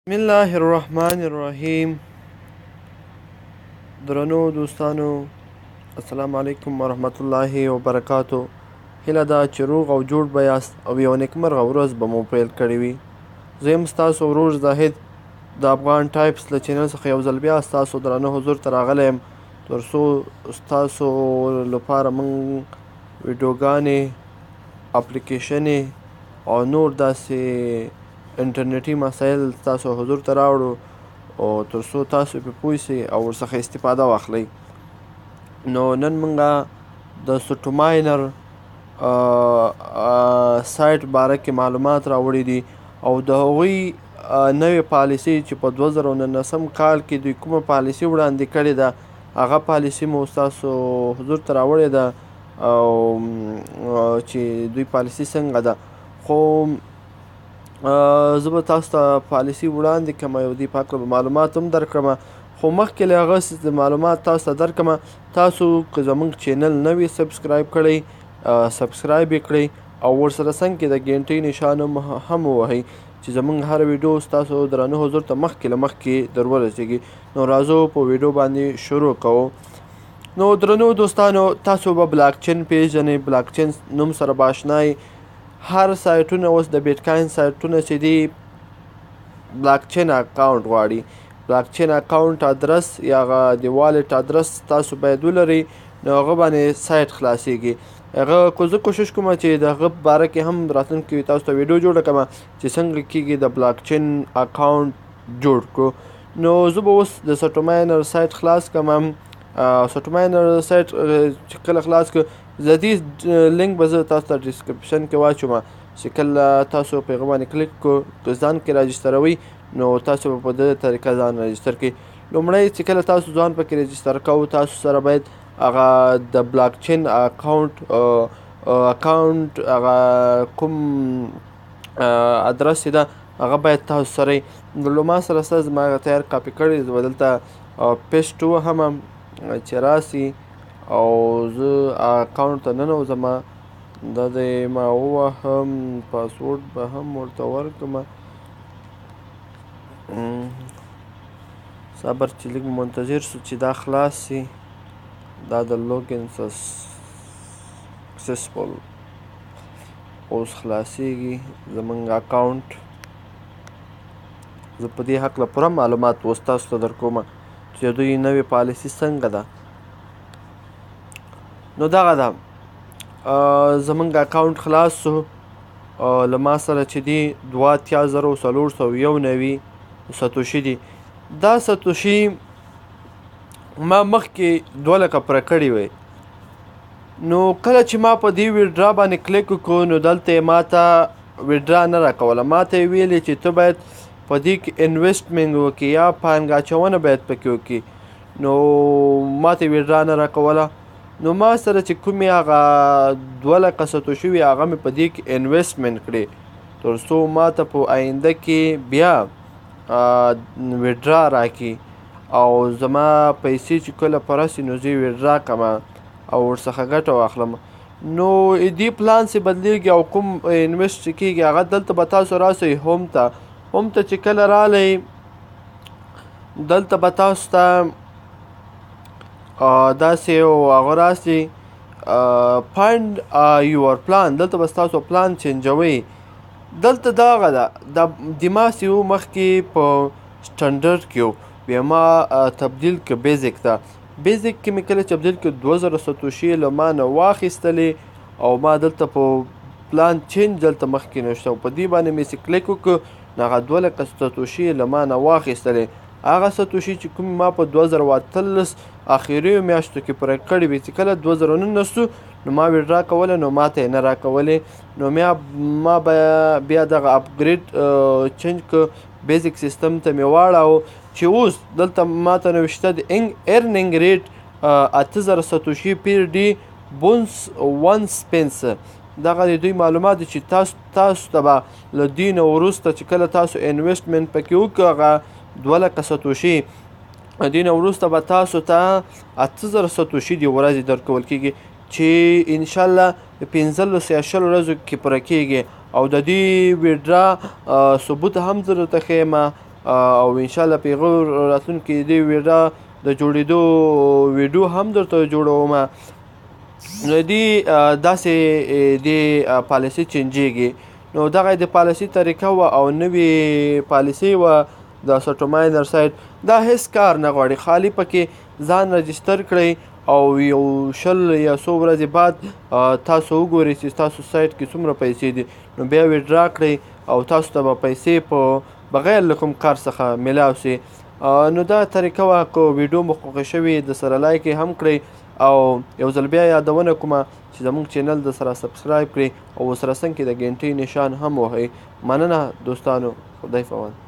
بسم الله الرحمن الرحیم. درنو دوستانو، السلام علیکم ورحمت الله وبرکاتو. هیله ده چې روغ او جوړ به یاست او یو نیکمرغه ورځ به مو پیل کړې وي. زه یم ستاسو ورور زاهد د افغان ټایپس له چینل څخه یو ځل بیا ستاسو درانه حضور ته راغلی یم تر څو ستاسو لپاره موږ ویډیوګانې، اپلیکیشنې او نور داسې انټرنیټي مسایل تاسو حضور ته راوړو او تر څو تاسو پرې پوه سئ او ورڅخه استفاده واخلئ. نو نن موږ د سټوماینر سایټ باره کې معلومات راوړي دي او د هغوی نوې پالیسي چې په 2019 کال کې دوی کومه پالیسي وړاندې کړې ده هغه پالیسي مو ستاسو حضور ته راوړې ده او چې دوی پالیسي څنګه ده. خو زه به تاسو ته پالیسي وړاندې کړم او دې په هکله به معلومات هم درکړم. خو مخکې له هغه معلومات تاسو ته درکړم، تاسو که زموږ چینل نه وي سبسکرایب کړی سبسکرایب یې کړئ او ورسره څنګ کې د ګنټۍ نشان هم ووهئ چې زموږ هر ویډیو ستاسو درانه حضور ته مخکې له مخکې در ورسیږي. نو راځو په ویډیو باندې شروع کوو. نو درنو دوستانو، تاسو به بلاک چین پیژنئ، بلاک چین نوم سره به آشنا یئ. هر سایټونه اوس د بیټکاین سایټونه چې دي بلاک چین اکاونټ غواړي. بلاک چین اکاونټ ادرس یا هغه د والټ ادرس تاسو باید ولرئ، نو هغه باندې سایټ خلاصیږي. هغه زه کوشش کوم چې د هغه باره کې هم راتلونکي تاسو ته ویډیو جوړه کړم چې څنګه کیږي د بلاک چین اکاونټ جوړ کړو. نو زه به اوس د سټوماینر سایټ خلاص کړم. سټوماینر سایټ چې کله خلاص کړو د دې لینک به زه تاسو ته ډسکرپشن کې واچوم چې کله تاسو په هغه باندې کلیک کړو ځان کې راجستروئ نو تاسو به په دې طریقه ځان راجستر کړئ. لومړی چې کله تاسو ځان پکې راجستر کوو تاسو سره باید هغه د بلاک چین اکاونټ هغه کوم ادرس ده هغه باید تاسو سره نو ما سره ستا زما هغه تیار کاپي کړی زه به دلته پیسټ ووهم چې راسي او زه اکاونټ ته ننوځم. دا دی ما ووهم، پاسورډ به هم ورته ورکړم. صبر چې لږ منتظر شو چې دا خلاص سي. دا د لوګین سکسسفل اوس خلاصیږي زمونږ اکاونټ. زه په دې هکله پوره معلومات اوس تاسو ته درکوم چې دوی نوې پالیسي څنګه ده. نو دغه ده زمونږ اکاونټ خلاص سو. له ما سره چې دي 82,491 ساتوشي دي. دا ساتوشي ما مخکې 2 لکه پوره کړي وی. نو کله چې ما په دې ویډرا باندې کلیک وکړو نو دلته ما ته ویډرا نه راکوله، ما ته یې ویلې چې ته باید په دې کې انویسټمنټ وکړې یا پانګه اچونه باید پکې وکړې. نو ما ته ویډرا نه راکوله. نو ما سره چې کومې هغه 2 لکه ساتوشي وي هغه مې په دې کې انویسټمنټ کړې تر څو ما ته په آینده کې بیا ویډرا راکړي او زما پیسې چې کله پوره سي نو زه یې ویډرا کړم او ورڅخه ګټه واخلم. نو دې پلان سې بدلیږي او کوم انویسټ چې کېږي هغه دلته به تاسو راسئ هوم ته چې کله رالی دلته به تاسو ته داسې یو هغه راسي فایند یور پلان. دلته به ستاسو پلان چینجوئ. دلته دغه ده د ما چې و مخکې په سټنډرډ کې و بیا ما تبدیل که بیزک ته. بیزک کې مې کله تبدیل که 2000 ساتوشي له ما نه واخیستلې او ما دلته په پلان چینج دلته مخکې نشته او په دې باندې مې چې کلیک وکړو نو هغه 2 لکه ساتوشي له ما نه واخیستلې. هغه ساتوشي چې کوم ما په 2013 اخریو میاشتو کې پوره کړي وي چې کله 2019 نو ما ویډرا کوله نو ما ته یې نه راکولې. نو ما بیا دغه اپګریډ چینج که بیزک سیستم ته مې واړاوه چې اوس دلته ما ته نوشته د ارنینګ ریټ 8000 ساتوشي پیر ډي بونس 1 سپنس. دغه د دوی معلومات دي چې تاسو ته به له دې نه وروسته چې کله تاسو انویسټمنټ پکې وکړو هغه 2 لکه ساتوشي دې نه وروسته به تاسو ته 8000 ساتوشي د ورځې درکول کېږي چې انشاءالله 15 یا 20 ورځو کې پوره کېږي او د دې ویډرا ثبوت هم زه درته ښیم او انشاءالله په هغه راتلونکي دې د جوړېدو ویډیو هم درته جوړوم. نو داسې د پالیسي چینجېږي. نو دغه د پالیسي طریقه وه او نوې پالیسي وه د سټوماینر سایټ. دا هیڅ کار نه غواړي، خالي پکې ځان رجسټر کړئ او یو 20 یا 100 ورځې بعد تاسو وګورئ چې ستاسو سایټ کې څومره پیسې دي، نو بیا ویډرا کړئ او تاسو ته به پیسې په بغیر له کوم کار څخه میلاو سي. نو دا طریقه وه. که ویډیو مو خوښه شوې د سره لایک یې هم کړئ او یو ځل بیا یادونه کومه چې زموږ چینل د سره سبسکرایب کړئ او ورسره څنګ کې د ګنټۍ نشان هم وهئ. مننه دوستانو، خدای فوان.